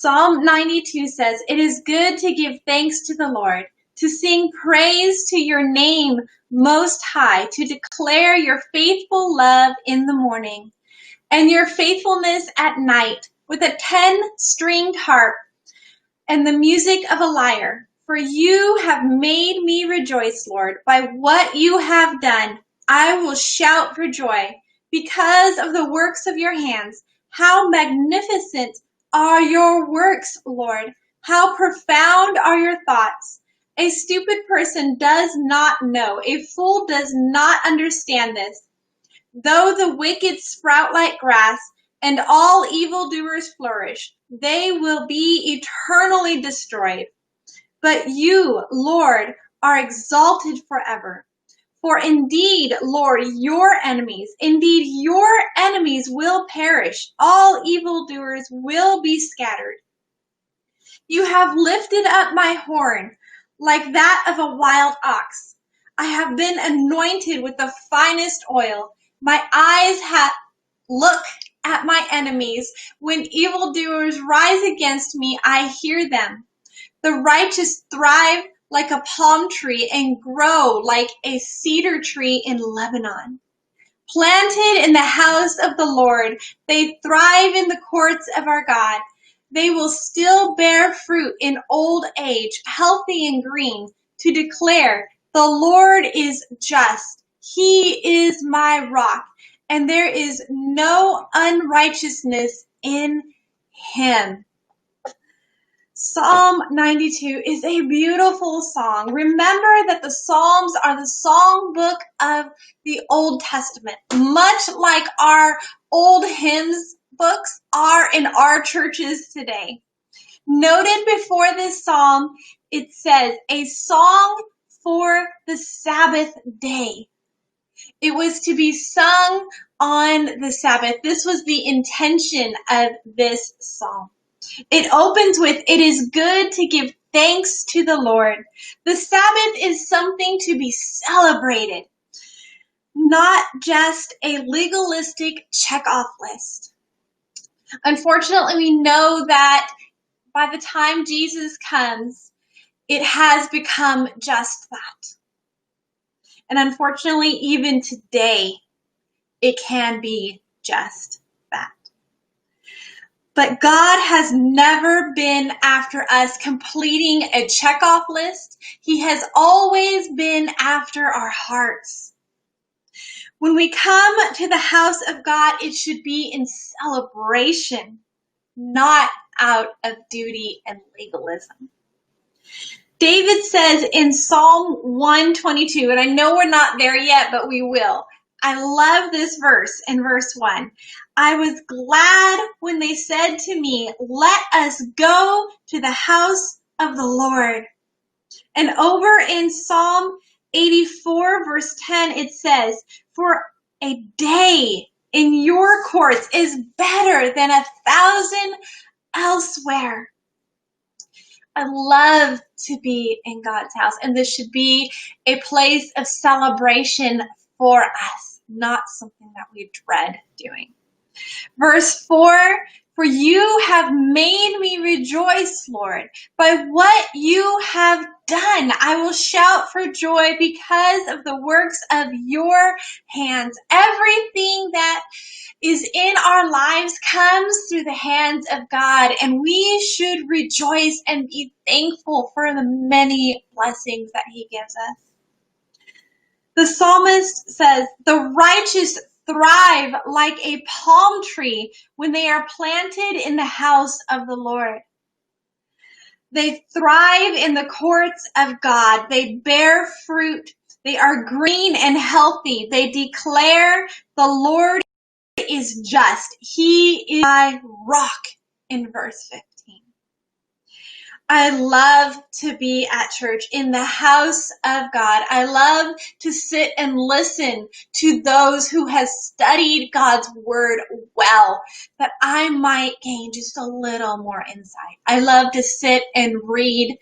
Psalm 92 says, "It is good to give thanks to the Lord, to sing praise to your name most high, to declare your faithful love in the morning and your faithfulness at night with a 10-stringed harp and the music of a lyre. For you have made me rejoice, Lord, by what you have done. I will shout for joy because of the works of your hands. How magnificent are your works, Lord. How profound are your thoughts. A stupid person does not know. A fool does not understand this. Though the wicked sprout like grass, and all evildoers flourish, they will be eternally destroyed. But you, Lord, are exalted forever. For indeed, Lord, your enemies will perish. All evildoers will be scattered. You have lifted up my horn like that of a wild ox. I have been anointed with the finest oil. My eyes have look at my enemies. When evildoers rise against me, I hear them. The righteous thrive like a palm tree and grow like a cedar tree in Lebanon. Planted in the house of the Lord, they thrive in the courts of our God. They will still bear fruit in old age, healthy and green, to declare, the Lord is just. He is my rock, and there is no unrighteousness in him. Psalm 92 is a beautiful song. Remember that the Psalms are the song book of the Old Testament, much like our old hymns books are in our churches today. Noted before this psalm, it says, a song for the Sabbath day. It was to be sung on the Sabbath. This was the intention of this psalm. It opens with, it is good to give thanks to the Lord. The Sabbath is something to be celebrated, not just a legalistic check-off list. Unfortunately, we know that by the time Jesus comes, it has become just that. And unfortunately, even today, it can be just that. But God has never been after us completing a checkoff list. He has always been after our hearts. When we come to the house of God, it should be in celebration, not out of duty and legalism. David says in Psalm 122, and I know we're not there yet, but we will. I love this verse in verse 1. I was glad when they said to me, let us go to the house of the Lord. And over in Psalm 84, verse 10, it says, for a day in your courts is better than 1,000 elsewhere. I love to be in God's house, and this should be a place of celebration for us, not something that we dread doing. Verse 4, for you have made me rejoice, Lord, by what you have done. I will shout for joy because of the works of your hands. Everything that is in our lives comes through the hands of God, and we should rejoice and be thankful for the many blessings that he gives us. The psalmist says, the righteous thrive like a palm tree when they are planted in the house of the Lord. They thrive in the courts of God. They bear fruit. They are green and healthy. They declare the Lord is just. He is my rock in verse 15. I love to be at church in the house of God. I love to sit and listen to those who have studied God's word well, that I might gain just a little more insight. I love to sit and read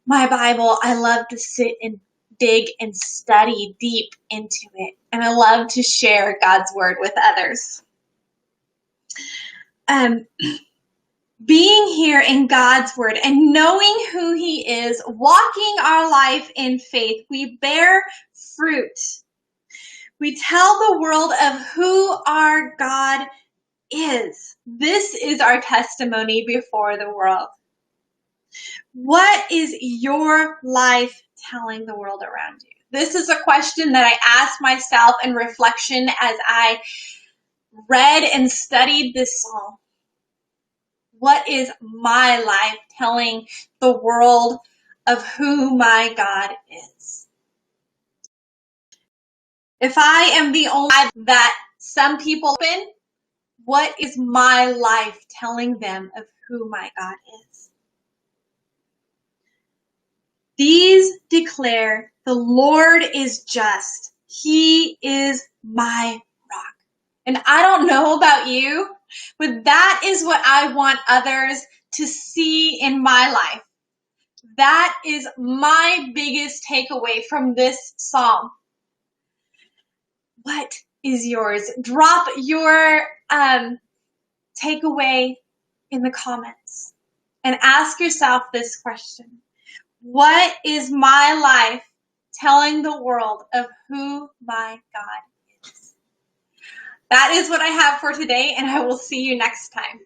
my Bible. I love to sit and dig and study deep into it. And I love to share God's word with others. being here in God's word and knowing who he is, walking our life in faith, we bear fruit. We tell the world of who our God is. This is our testimony before the world. What is your life telling the world around you? This is a question that I asked myself in reflection as I read and studied this psalm. What is my life telling the world of who my God is? If I am the only that some people open, what is my life telling them of who my God is? These declare, the Lord is just. He is my rock. And I don't know about you, but that is what I want others to see in my life. That is my biggest takeaway from this psalm. What is yours? Drop your takeaway in the comments and ask yourself this question. What is my life telling the world of who my God is? That is what I have for today, and I will see you next time.